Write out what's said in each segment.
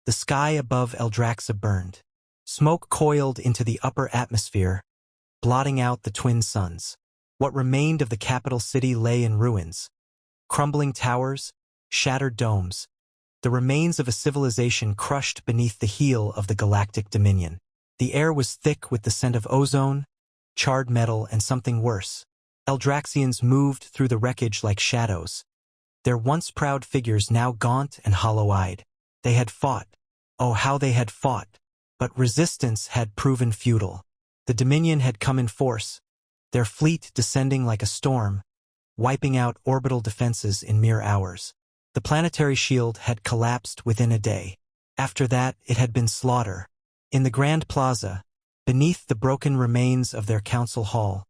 The sky above Eldraxa burned. Smoke coiled into the upper atmosphere, blotting out the twin suns. What remained of the capital city lay in ruins. Crumbling towers, shattered domes. The remains of a civilization crushed beneath the heel of the galactic dominion. The air was thick with the scent of ozone, charred metal, and something worse. Eldraxians moved through the wreckage like shadows, their once proud figures now gaunt and hollow-eyed. They had fought. Oh, how they had fought! But resistance had proven futile. The Dominion had come in force, their fleet descending like a storm, wiping out orbital defenses in mere hours. The planetary shield had collapsed within a day. After that, it had been slaughter. In the Grand Plaza, beneath the broken remains of their council hall,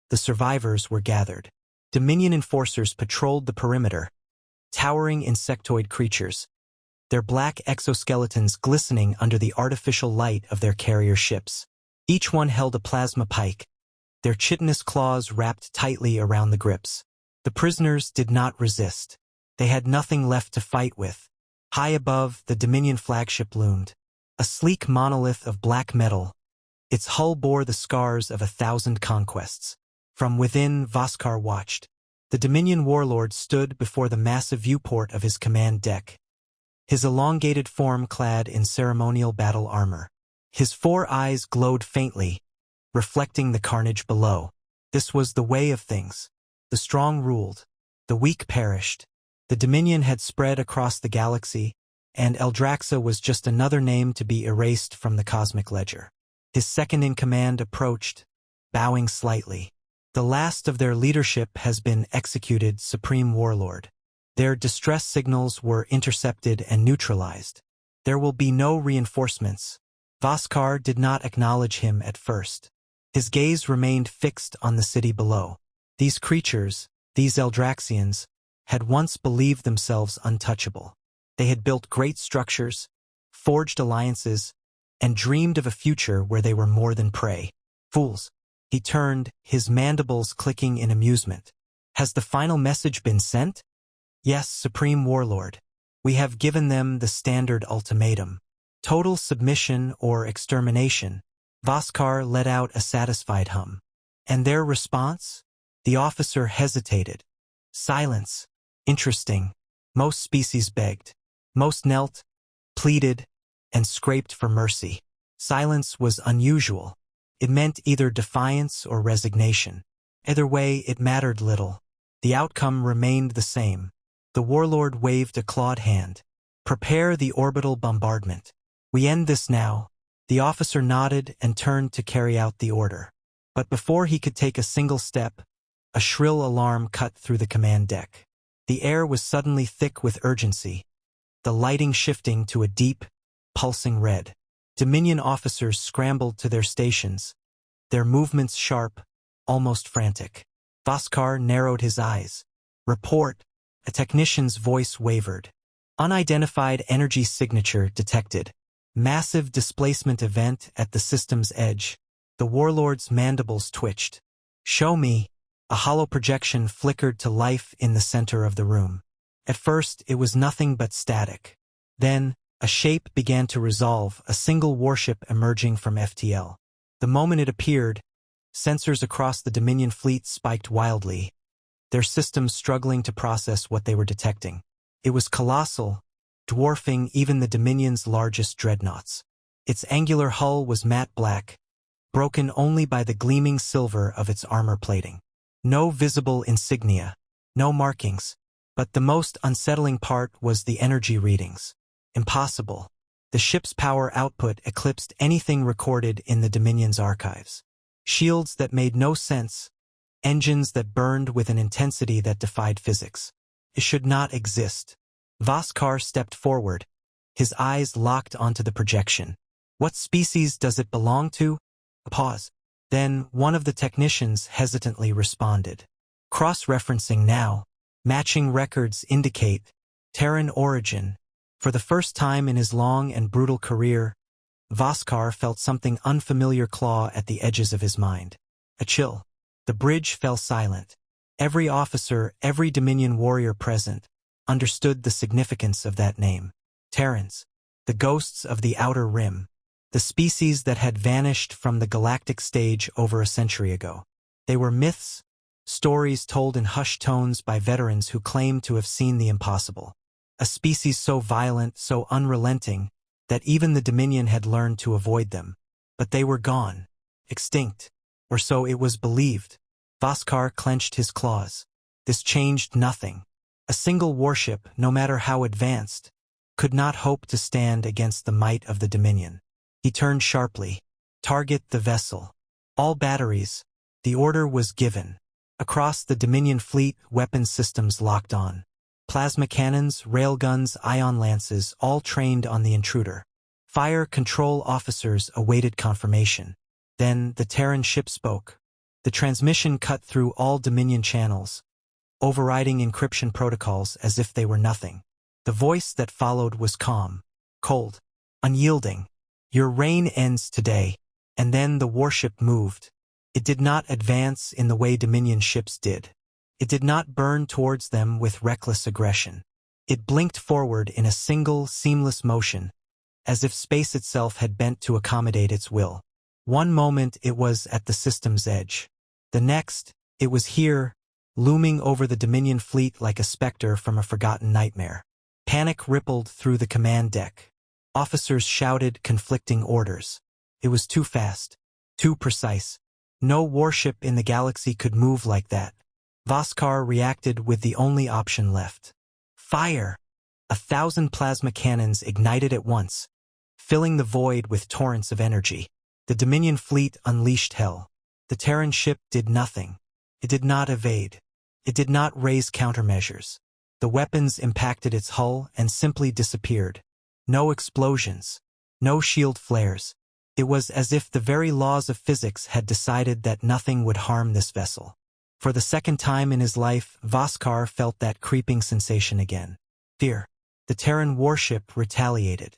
the survivors were gathered. Dominion enforcers patrolled the perimeter, towering insectoid creatures, their black exoskeletons glistening under the artificial light of their carrier ships. Each one held a plasma pike, their chitinous claws wrapped tightly around the grips. The prisoners did not resist. They had nothing left to fight with. High above, the Dominion flagship loomed, a sleek monolith of black metal. Its hull bore the scars of 1,000 conquests. From within, Voskar watched. The Dominion warlord stood before the massive viewport of his command deck, his elongated form clad in ceremonial battle armor. His 4 eyes glowed faintly, reflecting the carnage below. This was the way of things. The strong ruled. The weak perished. The Dominion had spread across the galaxy, and Eldraxa was just another name to be erased from the cosmic ledger. His second-in-command approached, bowing slightly. The last of their leadership has been executed, Supreme Warlord. Their distress signals were intercepted and neutralized. There will be no reinforcements. Voskar did not acknowledge him at first. His gaze remained fixed on the city below. These creatures, these Eldraxians, had once believed themselves untouchable. They had built great structures, forged alliances, and dreamed of a future where they were more than prey. Fools. He turned, his mandibles clicking in amusement. Has the final message been sent? Yes, Supreme Warlord. We have given them the standard ultimatum. Total submission or extermination. Voskar let out a satisfied hum. And their response? The officer hesitated. Silence. Interesting. Most species begged. Most knelt, pleaded, and scraped for mercy. Silence was unusual. It meant either defiance or resignation. Either way, it mattered little. The outcome remained the same. The warlord waved a clawed hand. Prepare the orbital bombardment. We end this now. The officer nodded and turned to carry out the order. But before he could take a single step, a shrill alarm cut through the command deck. The air was suddenly thick with urgency, the lighting shifting to a deep, pulsing red. Dominion officers scrambled to their stations, their movements sharp, almost frantic. Voskar narrowed his eyes. Report. A technician's voice wavered. Unidentified energy signature detected. Massive displacement event at the system's edge. The warlord's mandibles twitched. Show me. A hollow projection flickered to life in the center of the room. At first, it was nothing but static. Then, a shape began to resolve, a single warship emerging from FTL. The moment it appeared, sensors across the Dominion fleet spiked wildly, their systems struggling to process what they were detecting. It was colossal, dwarfing even the Dominion's largest dreadnoughts. Its angular hull was matte black, broken only by the gleaming silver of its armor plating. No visible insignia, no markings. But the most unsettling part was the energy readings. Impossible. The ship's power output eclipsed anything recorded in the Dominion's archives. Shields that made no sense, engines that burned with an intensity that defied physics. It should not exist. Voskar stepped forward, his eyes locked onto the projection. What species does it belong to? A pause. Then one of the technicians hesitantly responded. Cross-referencing now. Matching records indicate Terran origin. For the first time in his long and brutal career, Voskar felt something unfamiliar claw at the edges of his mind. A chill. The bridge fell silent. Every officer, every Dominion warrior present, understood the significance of that name. Terrans. the ghosts of the Outer Rim, the species that had vanished from the galactic stage over a century ago. They were myths, stories told in hushed tones by veterans who claimed to have seen the impossible. A species so violent, so unrelenting, that even the Dominion had learned to avoid them. But they were gone, extinct, or so it was believed. Voskar clenched his claws. This changed nothing. A single warship, no matter how advanced, could not hope to stand against the might of the Dominion. He turned sharply. Target the vessel. All batteries. The order was given. Across the Dominion fleet, weapons systems locked on. Plasma cannons, railguns, ion lances, all trained on the intruder. Fire control officers awaited confirmation. Then the Terran ship spoke. The transmission cut through all Dominion channels, overriding encryption protocols as if they were nothing. The voice that followed was calm, cold, unyielding. Your reign ends today. And then the warship moved. It did not advance in the way Dominion ships did. It did not burn towards them with reckless aggression. It blinked forward in a single, seamless motion, as if space itself had bent to accommodate its will. One moment it was at the system's edge. The next, it was here, looming over the Dominion fleet like a specter from a forgotten nightmare. Panic rippled through the command deck. Officers shouted conflicting orders. It was too fast, too precise. No warship in the galaxy could move like that. Voskar reacted with the only option left. Fire! 1,000 plasma cannons ignited at once, filling the void with torrents of energy. The Dominion fleet unleashed hell. The Terran ship did nothing. It did not evade. It did not raise countermeasures. The weapons impacted its hull and simply disappeared. No explosions. No shield flares. It was as if the very laws of physics had decided that nothing would harm this vessel. For the second time in his life, Voskar felt that creeping sensation again. Fear. The Terran warship retaliated.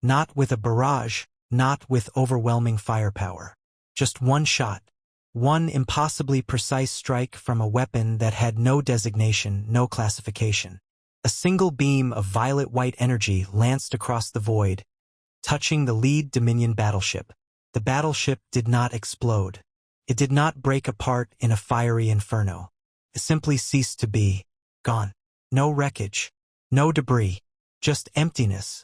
Not with a barrage, not with overwhelming firepower. Just one shot. One impossibly precise strike from a weapon that had no designation, no classification. A single beam of violet-white energy lanced across the void, touching the lead Dominion battleship. The battleship did not explode. It did not break apart in a fiery inferno. It simply ceased to be. Gone. No wreckage. No debris. Just emptiness.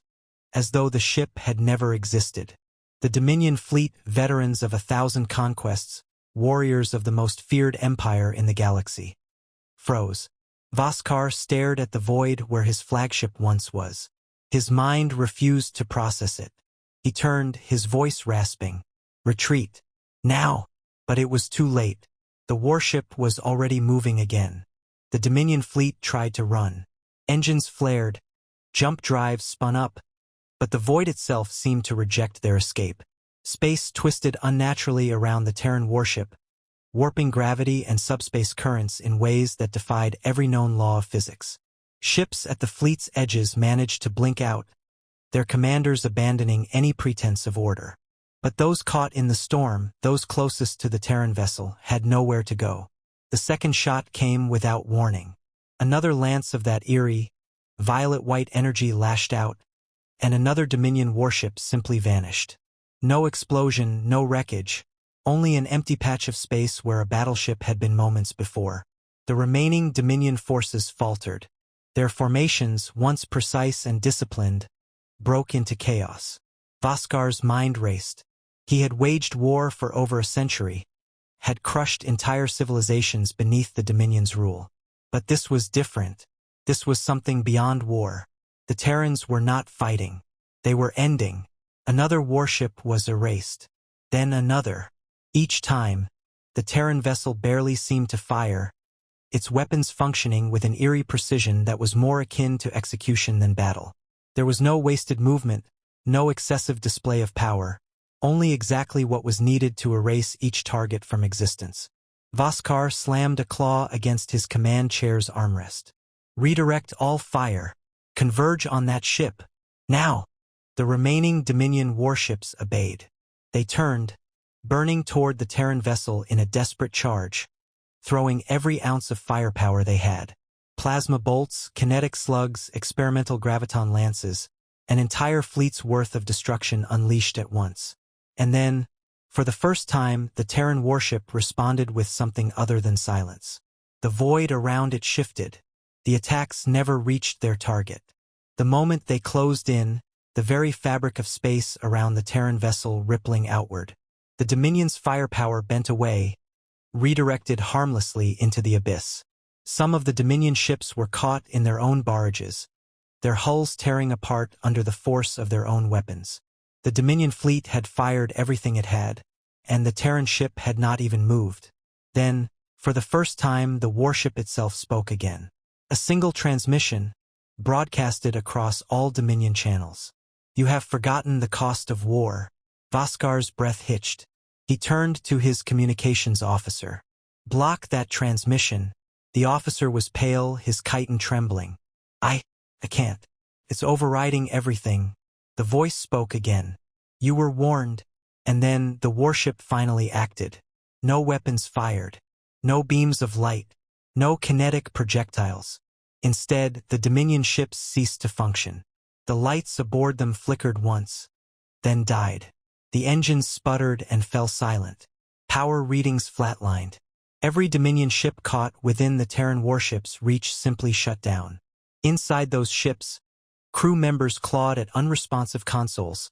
As though the ship had never existed. The Dominion fleet, veterans of 1,000 conquests, warriors of the most feared empire in the galaxy, froze. Voskar stared at the void where his flagship once was. His mind refused to process it. He turned, his voice rasping. Retreat. Now. But it was too late. The warship was already moving again. The Dominion fleet tried to run. Engines flared. Jump drives spun up. But the void itself seemed to reject their escape. Space twisted unnaturally around the Terran warship, warping gravity and subspace currents in ways that defied every known law of physics. Ships at the fleet's edges managed to blink out, their commanders abandoning any pretense of order. But those caught in the storm, those closest to the Terran vessel, had nowhere to go. The second shot came without warning. Another lance of that eerie, violet-white energy lashed out, and another Dominion warship simply vanished. No explosion, no wreckage, only an empty patch of space where a battleship had been moments before. The remaining Dominion forces faltered. Their formations, once precise and disciplined, broke into chaos. Voskar's mind raced. He had waged war for over a century, had crushed entire civilizations beneath the Dominion's rule. But this was different. This was something beyond war. The Terrans were not fighting. They were ending. Another warship was erased. Then another. Each time, the Terran vessel barely seemed to fire, its weapons functioning with an eerie precision that was more akin to execution than battle. There was no wasted movement, no excessive display of power, only exactly what was needed to erase each target from existence. Voskar slammed a claw against his command chair's armrest. Redirect all fire. Converge on that ship. Now! The remaining Dominion warships obeyed. They turned, burning toward the Terran vessel in a desperate charge, throwing every ounce of firepower they had. Plasma bolts, kinetic slugs, experimental graviton lances, an entire fleet's worth of destruction unleashed at once. And then, for the first time, the Terran warship responded with something other than silence. The void around it shifted. The attacks never reached their target. The moment they closed in, the very fabric of space around the Terran vessel rippling outward. The Dominion's firepower bent away, redirected harmlessly into the abyss. Some of the Dominion ships were caught in their own barrages, their hulls tearing apart under the force of their own weapons. The Dominion fleet had fired everything it had, and the Terran ship had not even moved. Then, for the first time, the warship itself spoke again. A single transmission, broadcasted across all Dominion channels. "You have forgotten the cost of war." Vaskar's breath hitched. He turned to his communications officer. "Block that transmission." The officer was pale, his chitin trembling. I can't. It's overriding everything." The voice spoke again. "You were warned." And then the warship finally acted. No weapons fired. No beams of light. No kinetic projectiles. Instead, the Dominion ships ceased to function. The lights aboard them flickered once, then died. The engines sputtered and fell silent. Power readings flatlined. Every Dominion ship caught within the Terran warship's reach simply shut down. Inside those ships, crew members clawed at unresponsive consoles,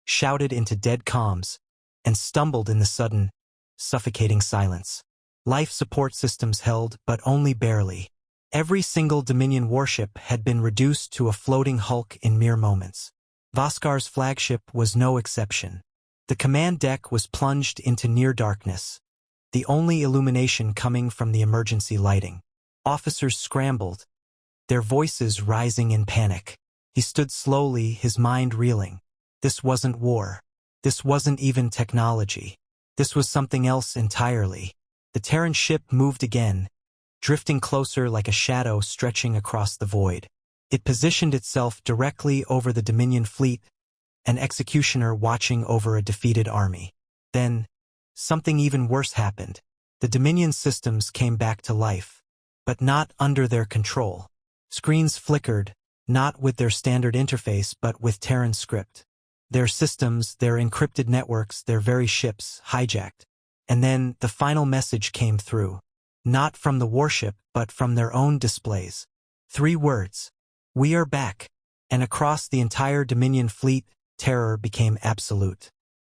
shouted into dead comms, and stumbled in the sudden, suffocating silence. Life support systems held, but only barely. Every single Dominion warship had been reduced to a floating hulk in mere moments. Vaskar's flagship was no exception. The command deck was plunged into near darkness, the only illumination coming from the emergency lighting. Officers scrambled, their voices rising in panic. He stood slowly, his mind reeling. This wasn't war. This wasn't even technology. This was something else entirely. The Terran ship moved again, drifting closer like a shadow stretching across the void. It positioned itself directly over the Dominion fleet, an executioner watching over a defeated army. Then, something even worse happened. The Dominion systems came back to life, but not under their control. Screens flickered, not with their standard interface but with Terran script. Their systems, their encrypted networks, their very ships, hijacked. And then the final message came through. Not from the warship, but from their own displays. 3 words. "We are back." And across the entire Dominion fleet, terror became absolute.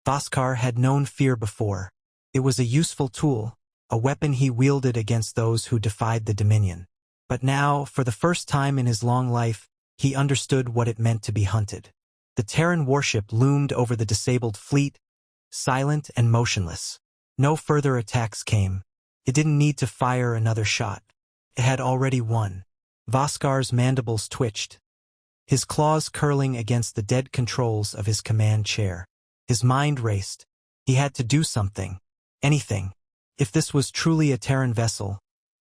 Vaskar had known fear before. It was a useful tool, a weapon he wielded against those who defied the Dominion. But now, for the first time in his long life, he understood what it meant to be hunted. The Terran warship loomed over the disabled fleet, silent and motionless. No further attacks came. It didn't need to fire another shot. It had already won. Vaskar's mandibles twitched, his claws curling against the dead controls of his command chair. His mind raced. He had to do something. Anything. If this was truly a Terran vessel,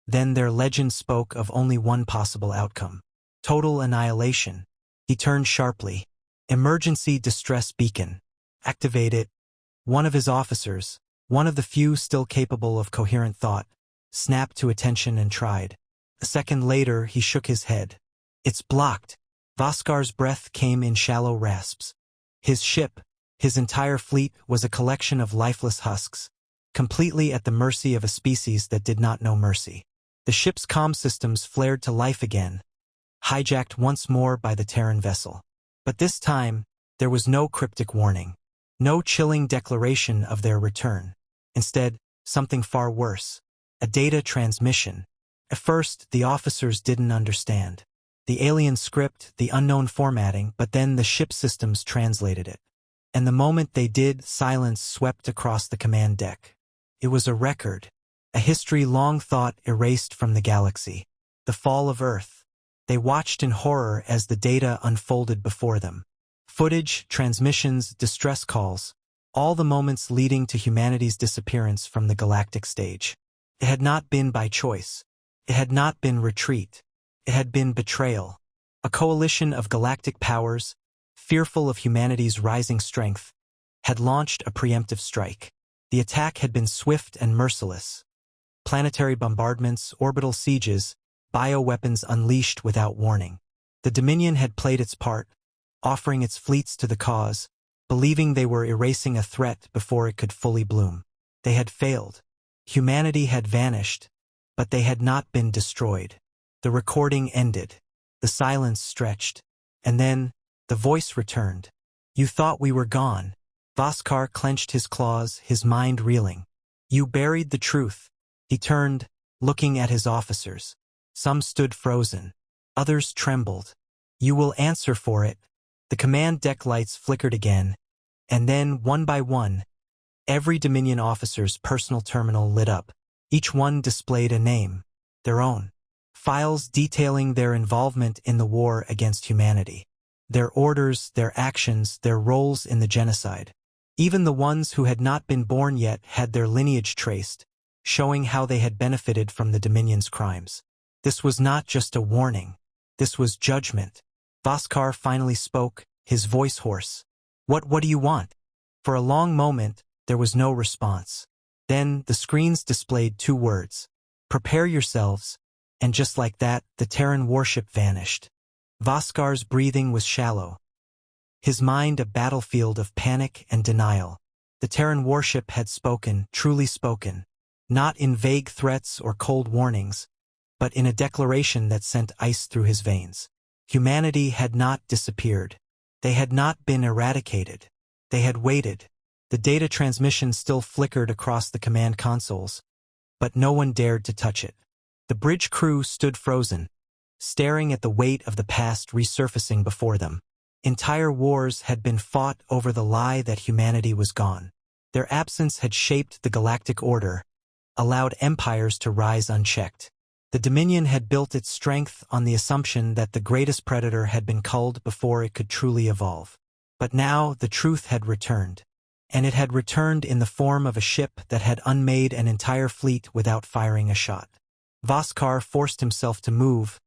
then their legend spoke of only one possible outcome. Total annihilation. He turned sharply. "Emergency distress beacon. Activate it." One of his officers, one of the few still capable of coherent thought, snapped to attention and tried. A second later, he shook his head. "It's blocked." Vaskar's breath came in shallow rasps. His ship, his entire fleet, was a collection of lifeless husks, completely at the mercy of a species that did not know mercy. The ship's comm systems flared to life again, hijacked once more by the Terran vessel. But this time, there was no cryptic warning, no chilling declaration of their return. Instead, something far worse. A data transmission. At first, the officers didn't understand. The alien script, the unknown formatting, but then the ship systems translated it. And the moment they did, silence swept across the command deck. It was a record, a history long thought erased from the galaxy. The fall of Earth. They watched in horror as the data unfolded before them. Footage, transmissions, distress calls, all the moments leading to humanity's disappearance from the galactic stage. It had not been by choice. It had not been retreat. It had been betrayal. A coalition of galactic powers, fearful of humanity's rising strength, had launched a preemptive strike. The attack had been swift and merciless. Planetary bombardments, orbital sieges, bioweapons unleashed without warning. The Dominion had played its part, offering its fleets to the cause, believing they were erasing a threat before it could fully bloom. They had failed. Humanity had vanished, but they had not been destroyed. The recording ended. The silence stretched. And then, the voice returned. "You thought we were gone." Voskar clenched his claws, his mind reeling. "You buried the truth." He turned, looking at his officers. Some stood frozen. Others trembled. "You will answer for it." The command deck lights flickered again, and then, one by one, every Dominion officer's personal terminal lit up. Each one displayed a name, their own. Files detailing their involvement in the war against humanity. Their orders, their actions, their roles in the genocide. Even the ones who had not been born yet had their lineage traced, showing how they had benefited from the Dominion's crimes. This was not just a warning. This was judgment. Voskar finally spoke, his voice hoarse. What do you want?" For a long moment, there was no response. Then, the screens displayed 2 words. "Prepare yourselves," and just like that, the Terran warship vanished. Voskar's breathing was shallow. His mind a battlefield of panic and denial. The Terran warship had spoken, truly spoken. Not in vague threats or cold warnings, but in a declaration that sent ice through his veins. Humanity had not disappeared. They had not been eradicated. They had waited. The data transmission still flickered across the command consoles, but no one dared to touch it. The bridge crew stood frozen, staring at the weight of the past resurfacing before them. Entire wars had been fought over the lie that humanity was gone. Their absence had shaped the galactic order, allowed empires to rise unchecked. The Dominion had built its strength on the assumption that the greatest predator had been culled before it could truly evolve. But now the truth had returned. And it had returned in the form of a ship that had unmade an entire fleet without firing a shot. Voskar forced himself to move,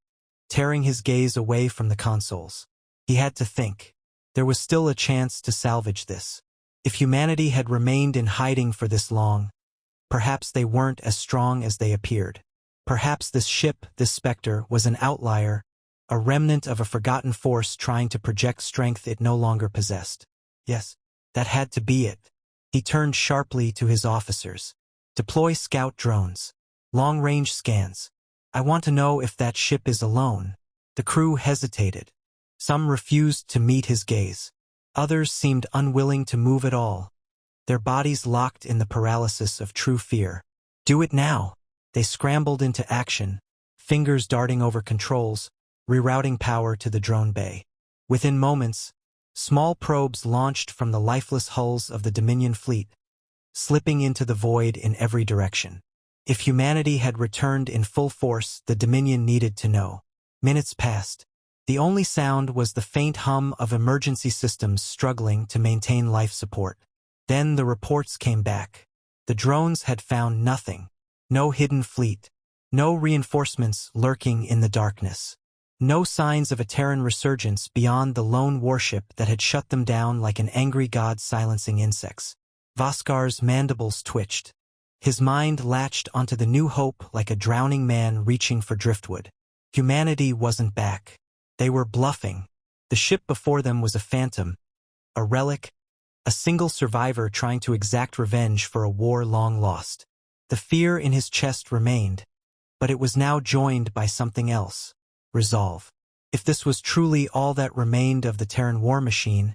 tearing his gaze away from the consoles. He had to think. There was still a chance to salvage this. If humanity had remained in hiding for this long, perhaps they weren't as strong as they appeared. Perhaps this ship, this specter, was an outlier, a remnant of a forgotten force trying to project strength it no longer possessed. Yes, that had to be it. He turned sharply to his officers. "Deploy scout drones. Long-range scans. I want to know if that ship is alone." The crew hesitated. Some refused to meet his gaze. Others seemed unwilling to move at all, their bodies locked in the paralysis of true fear. "Do it now." They scrambled into action, fingers darting over controls, rerouting power to the drone bay. Within moments, small probes launched from the lifeless hulls of the Dominion fleet, slipping into the void in every direction. If humanity had returned in full force, the Dominion needed to know. Minutes passed. The only sound was the faint hum of emergency systems struggling to maintain life support. Then the reports came back. The drones had found nothing. No hidden fleet. No reinforcements lurking in the darkness. No signs of a Terran resurgence beyond the lone warship that had shut them down like an angry god silencing insects. Voskar's mandibles twitched. His mind latched onto the new hope like a drowning man reaching for driftwood. Humanity wasn't back. They were bluffing. The ship before them was a phantom, a relic, a single survivor trying to exact revenge for a war long lost. The fear in his chest remained, but it was now joined by something else. Resolve. If this was truly all that remained of the Terran war machine,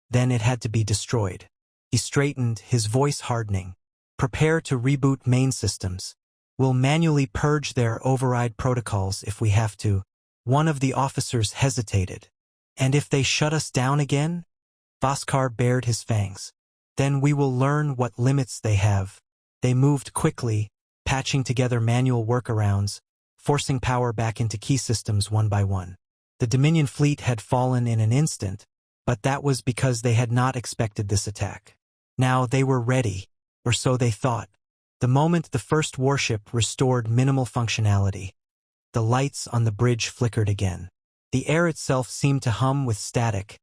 then it had to be destroyed. He straightened, his voice hardening. "Prepare to reboot main systems. We'll manually purge their override protocols if we have to." One of the officers hesitated. "And if they shut us down again?" Voskar bared his fangs. "Then we will learn what limits they have." They moved quickly, patching together manual workarounds, forcing power back into key systems one by one. The Dominion fleet had fallen in an instant, but that was because they had not expected this attack. Now they were ready, or so they thought. The moment the first warship restored minimal functionality, the lights on the bridge flickered again. The air itself seemed to hum with static,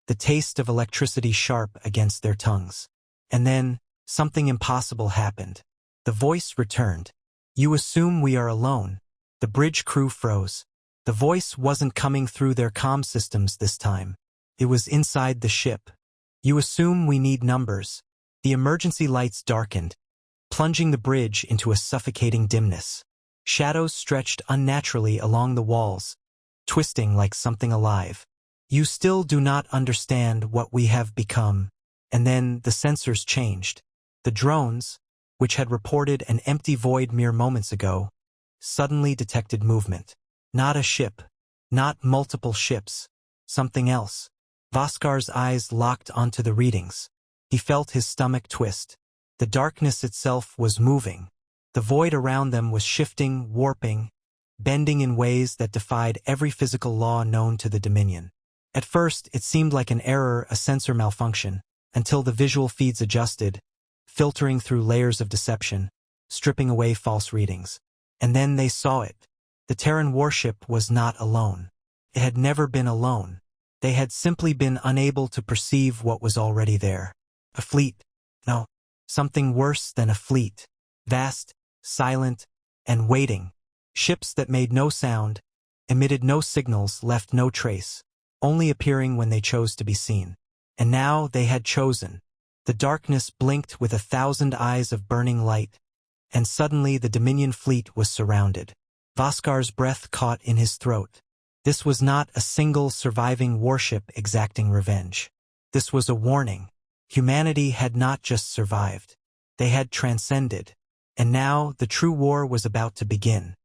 the taste of electricity sharp against their tongues. And then, something impossible happened. The voice returned. "You assume we are alone." The bridge crew froze. The voice wasn't coming through their comm systems this time. It was inside the ship. You assume we need numbers. The emergency lights darkened, plunging the bridge into a suffocating dimness. Shadows stretched unnaturally along the walls, twisting like something alive. You still do not understand what we have become. And then the sensors changed. The drones, which had reported an empty void mere moments ago, suddenly detected movement. Not a ship, not multiple ships, something else. Vaskar's eyes locked onto the readings. He felt his stomach twist. The darkness itself was moving. The void around them was shifting, warping, bending in ways that defied every physical law known to the Dominion. At first, it seemed like an error, a sensor malfunction, until the visual feeds adjusted, filtering through layers of deception, stripping away false readings. And then they saw it. The Terran Warship was not alone. It had never been alone. They had simply been unable to perceive what was already there. A fleet. No, something worse than a fleet. Vast, silent, and waiting. Ships that made no sound, emitted no signals, left no trace, only appearing when they chose to be seen. And now they had chosen. The darkness blinked with 1,000 eyes of burning light, and suddenly the Dominion fleet was surrounded. Vaskar's breath caught in his throat. This was not a single surviving warship exacting revenge. This was a warning. Humanity had not just survived. They had transcended. And now the true war was about to begin.